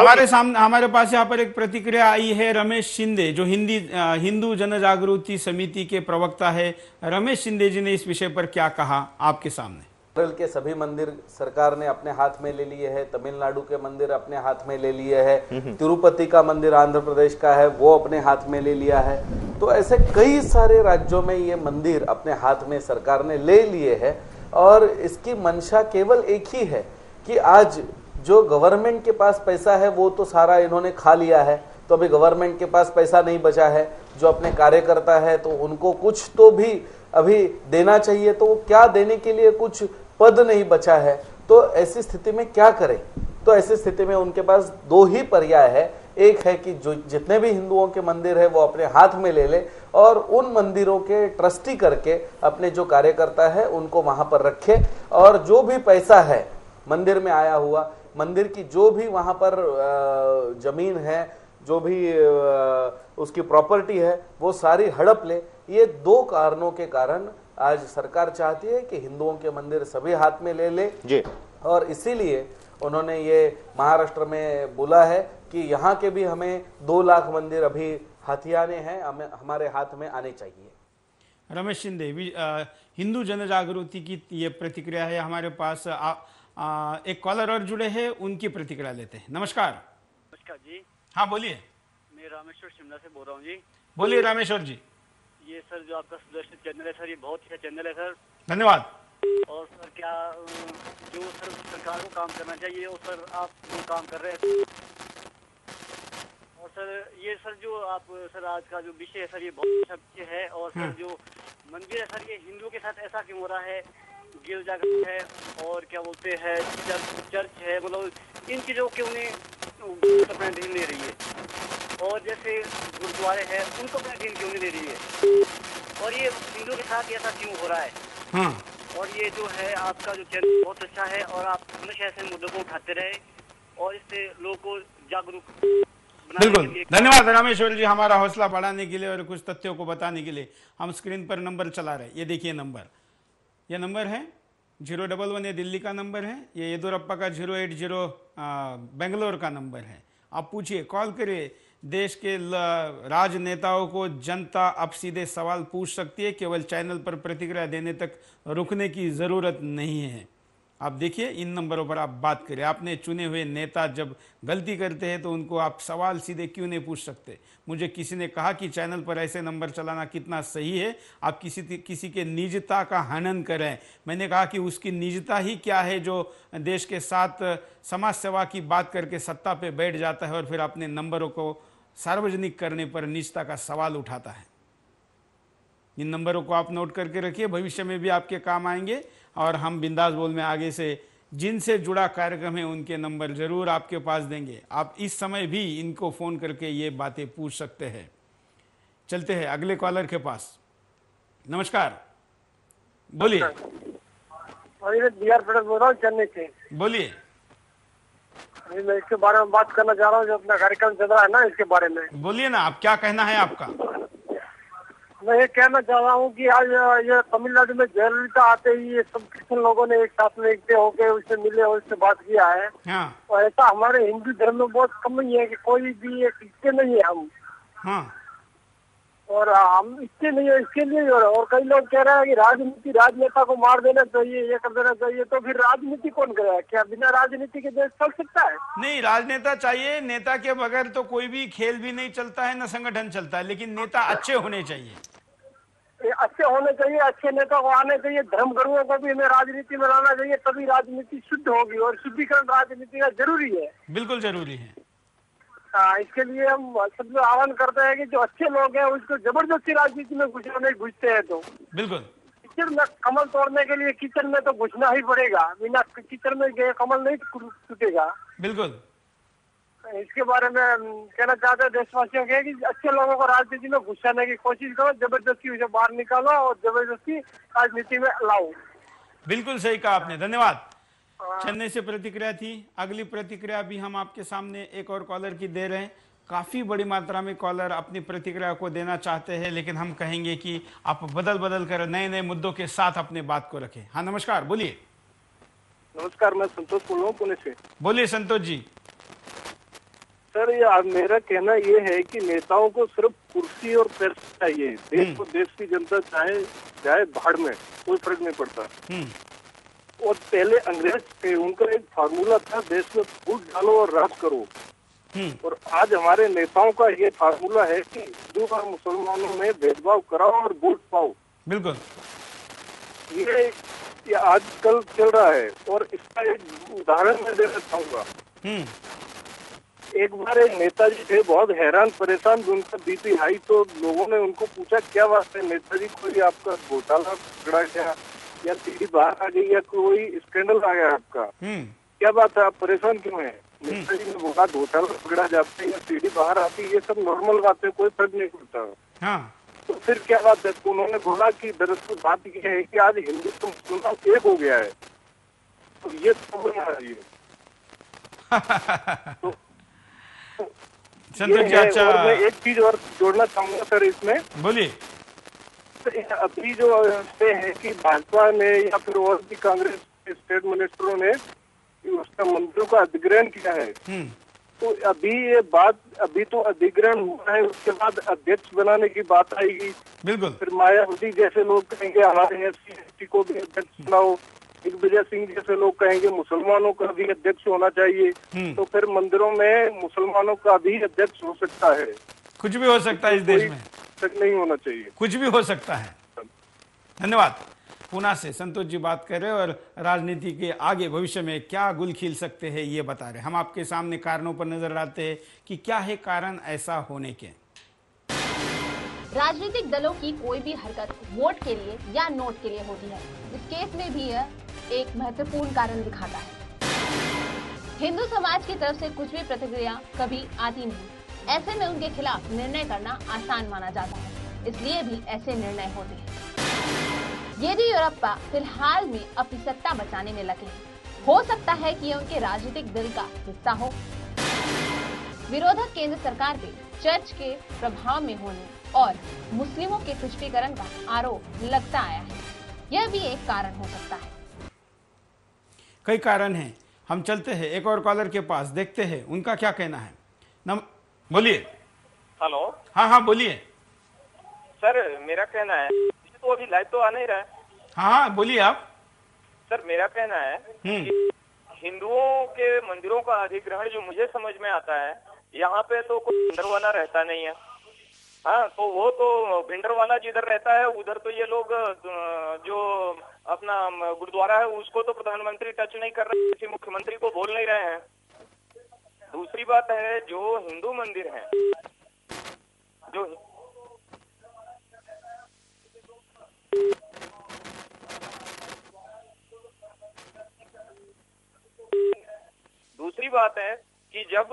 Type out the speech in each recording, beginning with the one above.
हमारे सामने हमारे पास यहाँ पर एक प्रतिक्रिया आई है रमेश शिंदे, जो हिंदू जन जागृति समिति के प्रवक्ता है। रमेश शिंदे जी ने इस विषय पर क्या कहा आपके सामने। केरल के सभी मंदिर सरकार ने अपने हाथ में ले लिए हैं, तमिलनाडु के मंदिर अपने हाथ में ले लिए हैं, तिरुपति का मंदिर आंध्र प्रदेश का है वो अपने हाथ में ले लिया है। तो ऐसे कई सारे राज्यों में ये मंदिर अपने हाथ में सरकार ने ले लिए हैं और इसकी मंशा केवल एक ही है कि आज जो गवर्नमेंट के पास पैसा है वो तो सारा इन्होंने खा लिया है, तो अभी गवर्नमेंट के पास पैसा नहीं बचा है। जो अपने कार्यकर्ता है तो उनको कुछ तो भी अभी देना चाहिए, तो क्या देने के लिए कुछ पद नहीं बचा है। तो ऐसी स्थिति में क्या करें? तो ऐसी स्थिति में उनके पास दो ही पर्याय है। एक है कि जो जितने भी हिंदुओं के मंदिर है वो अपने हाथ में ले ले और उन मंदिरों के ट्रस्टी करके अपने जो कार्यकर्ता है उनको वहां पर रखे, और जो भी पैसा है मंदिर में आया हुआ, मंदिर की जो भी वहां पर जमीन है, जो भी उसकी प्रॉपर्टी है, वो सारी हड़प ले। ये दो कारणों के कारण आज सरकार चाहती है कि हिंदुओं के मंदिर सभी हाथ में ले ले जी। और इसीलिए उन्होंने ये महाराष्ट्र में बोला है कि यहाँ के भी हमें 2 लाख मंदिर अभी हथियाने हैं, हमारे हाथ में आने चाहिए। रमेश शिंदे, हिंदू जन जागृति की ये प्रतिक्रिया है। हमारे पास एक कॉलर और जुड़े हैं, उनकी प्रतिक्रिया लेते हैं। नमस्कार। नमस्कार जी। हाँ बोलिए। मैं रामेश्वर शिमला से बोल रहा हूँ जी। बोलिए रामेश्वर जी। ये सर जो आपका सुदर्शन चैनल है सर, ये बहुत ही अच्छा चैनल है सर। धन्यवाद। और सर क्या जो सर सरकार को काम करना चाहिए और सर आप जो काम कर रहे हैं, और सर ये सर जो आप सर आज का जो विषय है सर ये बहुत अच्छा विषय है। और सर जो मंदिर है सर ये हिंदुओं के साथ ऐसा क्यों हो रहा है, गिरजा है और क्या बोलते हैं चर्च है, मतलब इन चीजों के उन्हें अपना ध्यान ले रही है। और जैसे गुरुद्वारे हैं उनको अपना ध्यान क्यों नहीं ले रही है, और ये हिंदुओं के साथ ऐसा क्यों हो रहा है। और ये जो है आपका जो चैनल बहुत अच्छा है और आप हमेशा ऐसे मुद्दों को उठाते रहे और इससे लोगों को जागरूक। बिल्कुल धन्यवाद रामेश्वर जी, हमारा हौसला बढ़ाने के लिए और कुछ तथ्यों को बताने के लिए। हम स्क्रीन पर नंबर चला रहे हैं, ये देखिए नंबर, ये नंबर है 011, ये दिल्ली का नंबर है। ये येदुरप्पा का 080 बेंगलोर का नंबर है। आप पूछिए, कॉल करिए। देश के राजनेताओं को जनता अब सीधे सवाल पूछ सकती है, केवल चैनल पर प्रतिक्रिया देने तक रुकने की जरूरत नहीं है। आप देखिए इन नंबरों पर आप बात करें। आपने चुने हुए नेता जब गलती करते हैं तो उनको आप सवाल सीधे क्यों नहीं पूछ सकते। मुझे किसी ने कहा कि चैनल पर ऐसे नंबर चलाना कितना सही है, आप किसी के निजता का हनन करें। मैंने कहा कि उसकी निजता ही क्या है जो देश के साथ समाज सेवा की बात करके सत्ता पे बैठ जाता है और फिर अपने नंबरों को सार्वजनिक करने पर निजता का सवाल उठाता है। इन नंबरों को आप नोट करके रखिए, भविष्य में भी आपके काम आएंगे। और हम बिंदास बोल में आगे से जिनसे जुड़ा कार्यक्रम है उनके नंबर जरूर आपके पास देंगे। आप इस समय भी इनको फोन करके ये बातें पूछ सकते हैं। चलते हैं अगले कॉलर के पास। नमस्कार, बोलिए। बिहार पटेल बोल रहा हूँ चेन्नई से। बोलिए। मैं इसके बारे में बात करना चाह रहा हूँ, जो अपना कार्यक्रम चल रहा है ना, इसके बारे में बोलिए ना, आप क्या कहना है आपका। मैं ये कहना चाह रहा हूँ कि आज ये तमिलनाडु में जयललिता आते ही ये सब क्रिश्चियन लोगों ने एक साथ में इकट्ठे होकर उससे मिले और उससे बात किया है। हाँ। और ऐसा हमारे हिंदू धर्म में बहुत कम ही है कि कोई भी एक इक्के नहीं है हम। हाँ। और हम इक्के नहीं है, इसके लिए और कई लोग कह रहे हैं कि राजनेता को मार देना चाहिए, ये कर देना चाहिए। तो फिर राजनीति कौन करेगा? क्या बिना राजनीति के देश चल सकता है? नहीं, राजनेता चाहिए। नेता के बगैर तो कोई भी खेल भी नहीं चलता है, न संगठन चलता है। लेकिन नेता अच्छे होने चाहिए, अच्छे होने चाहिए, अच्छे नेता को आने चाहिए। धर्म गुरुओं को भी हमें राजनीति में लाना चाहिए, तभी राजनीति शुद्ध होगी। और शुद्धिकरण राजनीति का जरूरी है, बिल्कुल जरूरी है। इसके लिए हम सब लोग आह्वान करते हैं कि जो अच्छे लोग हैं उसको जबरदस्ती राजनीति में घुसते हैं तो बिल्कुल कीचड़ में कमल तोड़ने के लिए कीचड़ में तो घुसना ही पड़ेगा। बिना कीचड़ में गए कमल नहीं टूटेगा। बिल्कुल। इसके बारे में कहना चाहते हैं देशवासियों के कि अच्छे लोगों को राजनीति में घुसाने की कोशिश करो, जबरदस्ती उसे बाहर निकालो और जबरदस्ती राजनीति में लाओ। बिल्कुल सही कहा आपने, धन्यवाद। चेन्नई से प्रतिक्रिया थी। अगली प्रतिक्रिया भी हम आपके सामने एक और कॉलर की दे रहे हैं। काफी बड़ी मात्रा में कॉलर अपनी प्रतिक्रिया को देना चाहते हैं, लेकिन हम कहेंगे कि आप बदल कर नए नए मुद्दों के साथ अपने बात को रखें। हाँ नमस्कार, बोलिए। नमस्कार, मैं संतोष बोल रहा हूँ पुणे से। बोलिए संतोष जी। सर ये मेरा कहना ये है कि नेताओं को सिर्फ कुर्सी और पैसा चाहिए। देश को, देश की जनता चाहे जाए भाड़ में, कोई फर्क नहीं पड़ता। और पहले अंग्रेज थे, उनका एक फार्मूला था, देश में फूट डालो और राज करो। और आज हमारे नेताओं का ये फार्मूला है कि हिंदू और मुसलमानों में भेदभाव कराओ और वोट पाओ। बिल्कुल, ये आजकल चल रहा है। और इसका एक उदाहरण मैं देना चाहूंगा। एक बार एक नेताजी थे, बहुत हैरान परेशान, उनका बीपी हाई, तो लोगों ने उनको पूछा क्या बात है नेताजी, कोई आपका घोटाला पकड़ा गया या सीढ़ी बाहर आ गई या कोई स्कैंडल आ गया आपका, क्या बात है, आप परेशान क्यों हैं? नेताजी ने बोला घोटाला पकड़ा जाता है या सीढ़ी बाहर आती है, ये सब नॉर्मल बात है, कोई फर्क नहीं पड़ता। हाँ। तो फिर क्या बात है? तो उन्होंने बोला कि दरअसल बात ये है कि आज हिंदू तो मुसलमान एक हो गया है, तो ये प्रॉब्लम आ रही है। तो संतोष जी, अच्छा, और मैं एक चीज और जोड़ना चाहूंगा सर इसमें। बोलिए। अभी जो पे है कि भाजपा ने या फिर और भी कांग्रेस के स्टेट मिनिस्टरों ने उसका मंदिरों का अधिग्रहण किया है, तो अभी ये बात, अभी तो अधिग्रहण हुआ है, उसके बाद अध्यक्ष बनाने की बात आएगी। बिल्कुल। फिर मायावती जैसे लोग कहेंगे हमारे SC को भी अध्यक्ष बनाओ, दिग्विजय सिंह जैसे लोग कहेंगे मुसलमानों का भी अध्यक्ष होना चाहिए। तो फिर मंदिरों में मुसलमानों का भी अध्यक्ष हो सकता है। कुछ भी हो सकता है इस देश में, तक नहीं होना चाहिए, कुछ भी हो सकता है। धन्यवाद। पुणे से संतोष जी बात कर रहे हैं और राजनीति के आगे भविष्य में क्या गुल खिल सकते हैं ये बता रहे। हम आपके सामने कारणों पर नजर डालते हैं कि क्या है कारण ऐसा होने के। राजनीतिक दलों की कोई भी हरकत वोट के लिए या नोट के लिए होती है। इस केस में भी यह एक महत्वपूर्ण कारण दिखाता है। हिंदू समाज की तरफ से कुछ भी प्रतिक्रिया कभी आती नहीं, ऐसे में उनके खिलाफ निर्णय करना आसान माना जाता है, इसलिए भी ऐसे निर्णय होते हैं। येदियुरप्पा फिलहाल में अपनी सत्ता बचाने में लगे हैं। हो सकता है कि यह उनके राजनीतिक दल का हिस्सा हो। विरोधक केंद्र सरकार पे चर्च के प्रभाव में होने और मुस्लिमों के तुष्टीकरण का आरोप लगता आया है, यह भी एक कारण हो सकता है। कई कारण हैं, हम चलते हैं एक और कॉलर के पास, देखते हैं उनका क्या कहना है। बोलिए। हेलो। हाँ, बोलिए सर, मेरा कहना है, तो अभी लाइव तो आ नहीं रहा है। हाँ, बोलिए आप। सर, मेरा कहना है कि हिंदुओं के मंदिरों का अधिग्रहण जो मुझे समझ में आता है, यहाँ पे तो कोई भिंडरवाना रहता नहीं है। हाँ, तो वो तो भिंडरवाना जिधर रहता है उधर तो ये लोग जो अपना गुरुद्वारा है उसको तो प्रधानमंत्री टच नहीं कर रहे, किसी मुख्यमंत्री को बोल नहीं रहे हैं। दूसरी बात है, जो हिंदू मंदिर है, दूसरी बात है कि जब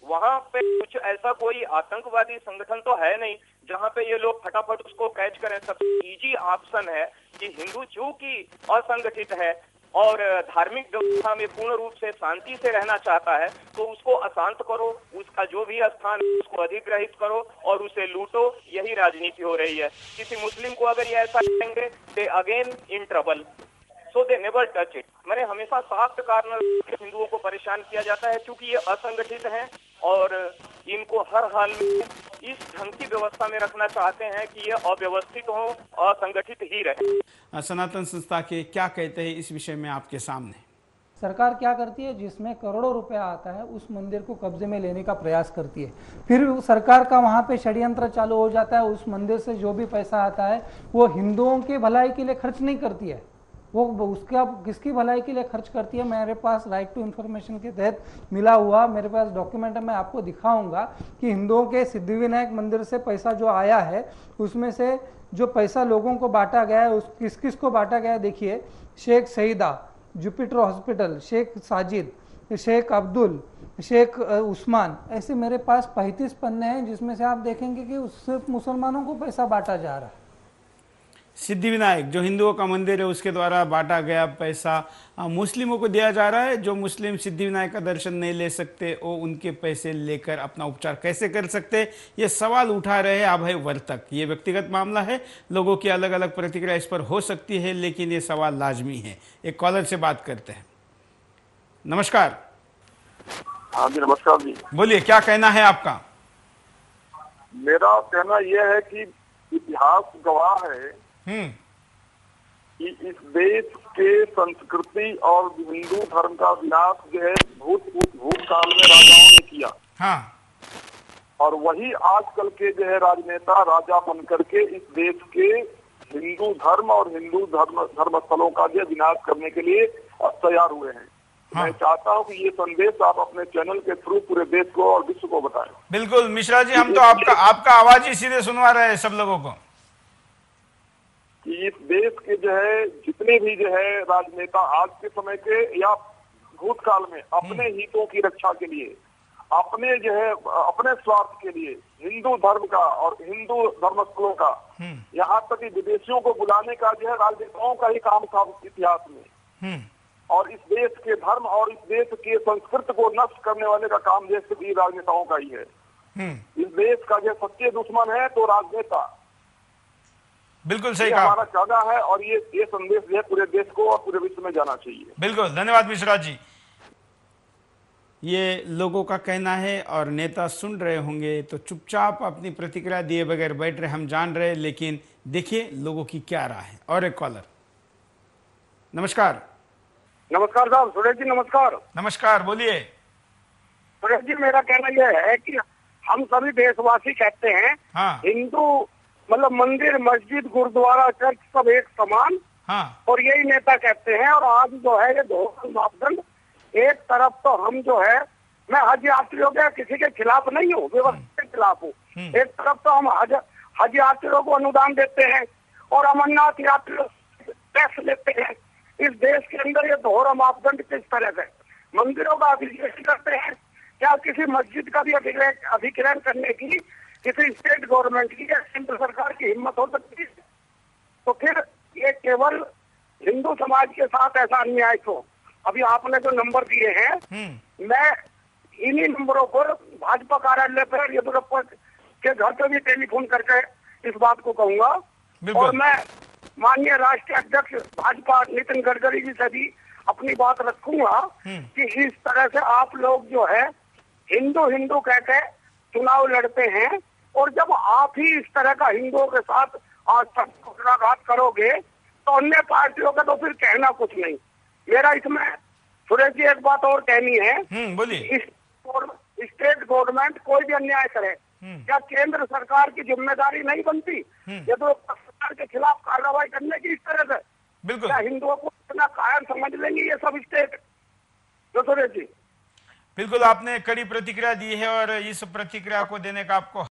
वहां पे कुछ ऐसा कोई आतंकवादी संगठन तो है नहीं जहां पे ये लोग फटाफट उसको कैच करें। सबसे इजी ऑप्शन है कि हिंदू चूंकि असंगठित है और धार्मिक व्यवस्था में पूर्ण रूप से शांति से रहना चाहता है, तो उसको अशांत करो, उसका जो भी स्थान है उसको अधिग्रहित करो और उसे लूटो। यही राजनीति हो रही है। किसी मुस्लिम को अगर ये ऐसा करेंगे, they again in trouble, so they never touch it. मैंने हमेशा साफ्ट कारण हिंदुओं को परेशान किया जाता है क्योंकि ये असंगठित हैं और इनको हर हाल में इस ढंग की व्यवस्था में रखना चाहते हैं कि ये अव्यवस्थित हो, असंगठित ही रहे। सनातन संस्था के क्या कहते हैं इस विषय में आपके सामने। सरकार क्या करती है, जिसमें करोड़ों रुपया आता है उस मंदिर को कब्जे में लेने का प्रयास करती है। फिर सरकार का वहाँ पे षड्यंत्र चालू हो जाता है। उस मंदिर से जो भी पैसा आता है वो हिंदुओं की भलाई के लिए खर्च नहीं करती है, वो उसका किसकी भलाई के लिए खर्च करती है। मेरे पास राइट टू इन्फॉर्मेशन के तहत मिला हुआ मेरे पास डॉक्यूमेंट है, मैं आपको दिखाऊंगा कि हिंदुओं के सिद्धिविनायक मंदिर से पैसा जो आया है उसमें से जो पैसा लोगों को बांटा गया है उस किस किस को बांटा गया है। देखिए, शेख सईदा, जुपिटर हॉस्पिटल, शेख साजिद, शेख अब्दुल, शेख उस्मान, ऐसे मेरे पास 35 पन्ने हैं जिसमें से आप देखेंगे कि सिर्फ मुसलमानों को पैसा बांटा जा रहा है। सिद्धिविनायक जो हिंदुओं का मंदिर है उसके द्वारा बांटा गया पैसा मुस्लिमों को दिया जा रहा है। जो मुस्लिम सिद्धिविनायक का दर्शन नहीं ले सकते वो उनके पैसे लेकर अपना उपचार कैसे कर सकते, ये सवाल उठा रहे हैं अभय वर्तक। ये व्यक्तिगत मामला है, लोगों की अलग अलग प्रतिक्रिया इस पर हो सकती है, लेकिन ये सवाल लाजमी है। एक कॉलर से बात करते हैं। नमस्कार। हाँ जी, नमस्कार जी। बोलिए, क्या कहना है आपका? मेरा कहना यह है कि इतिहास गवाह है कि इस देश के संस्कृति और हिंदू धर्म का विनाश जो है भूतकाल में राजाओं ने किया। हाँ। और वही आजकल के जो है राजनेता राजा बन करके इस देश के हिंदू धर्म और हिंदू धर्म स्थलों का जो विनाश करने के लिए तैयार हुए हैं। हाँ। मैं चाहता हूं कि ये संदेश आप अपने चैनल के थ्रू पूरे देश को और विश्व को बताएं। बिल्कुल मिश्रा जी, हम तो आपका आवाज ही सीधे सुनवा रहे हैं सब लोगों को कि इस देश के जो है जितने भी जो है राजनेता आज के समय के या भूतकाल में अपने हितों की रक्षा के लिए, अपने जो है अपने स्वार्थ के लिए हिंदू धर्म का और हिंदू धर्मस्थलों का, यहाँ तक कि विदेशियों को बुलाने का जो है राजनेताओं का ही काम था इतिहास में। और इस देश के धर्म और इस देश के संस्कृति को नष्ट करने वाले का काम देश की राजनेताओं का ही है। इस देश का जो सच्चे दुश्मन है तो राजनेता। बिल्कुल सही ये कहा, हमारा कहना है और ये संदेश जो है पूरे देश को और पूरे विश्व में जाना चाहिए। बिल्कुल, धन्यवाद मिश्रा जी। ये लोगों का कहना है और नेता सुन रहे होंगे तो चुपचाप अपनी प्रतिक्रिया दिए बगैर बैठ रहे, हम जान रहे, लेकिन देखिए लोगों की क्या राय है। और एक कॉलर। नमस्कार। नमस्कार साहब, सुरेश जी नमस्कार। नमस्कार, बोलिए। सुरेश जी, मेरा कहना यह है कि हम सभी देशवासी कहते हैं हाँ। हिंदू मतलब मंदिर, मस्जिद, गुरुद्वारा, चर्च सब एक समान। हाँ। और यही नेता कहते हैं। और आज जो है ये दो मापदंड, एक तरफ तो हम जो है, मैं हज यात्रियों के किसी के खिलाफ नहीं हूँ, व्यवस्था के खिलाफ हूँ। एक तरफ तो हम हज यात्रियों को अनुदान देते हैं और अमरनाथ यात्रियों टैक्स लेते हैं। इस देश के अंदर ये दोहरा मापदंड किस तरह से? मंदिरों का अधिग्रहण करते हैं क्या? किसी मस्जिद का भी अधिग्रहण करने की किसी स्टेट गवर्नमेंट की या केंद्र सरकार की हिम्मत हो सकती है? तो फिर ये केवल हिंदू समाज के साथ ऐसा अन्याय क्यों? अभी आपने जो नंबर दिए हैं, मैं इन्हीं नंबरों पर भाजपा कार्यालय पर येदुरप्पा के घर पर भी टेलीफोन करके इस बात को कहूंगा। और मैं माननीय राष्ट्रीय अध्यक्ष भाजपा नितिन गडकरी जी से भी अपनी बात रखूंगा कि इस तरह से आप लोग जो है हिंदू हिंदू कहकर चुनाव लड़ते हैं, और जब आप ही इस तरह का हिंदुओं के साथ आघात करोगे तो अन्य पार्टियों का तो फिर कहना कुछ नहीं। मेरा इसमें सुरेश जी एक बात और कहनी है। बोलिए। स्टेट गवर्नमेंट कोई भी अन्याय करे, क्या केंद्र सरकार की जिम्मेदारी नहीं बनती ये तो सरकार के खिलाफ कार्रवाई करने की? इस तरह से बिल्कुल, क्या हिंदुओं को इतना कायर समझ लेंगे ये सब स्टेट? तो सुरेश जी, बिल्कुल आपने कड़ी प्रतिक्रिया दी है और इस प्रतिक्रिया को देने का आपको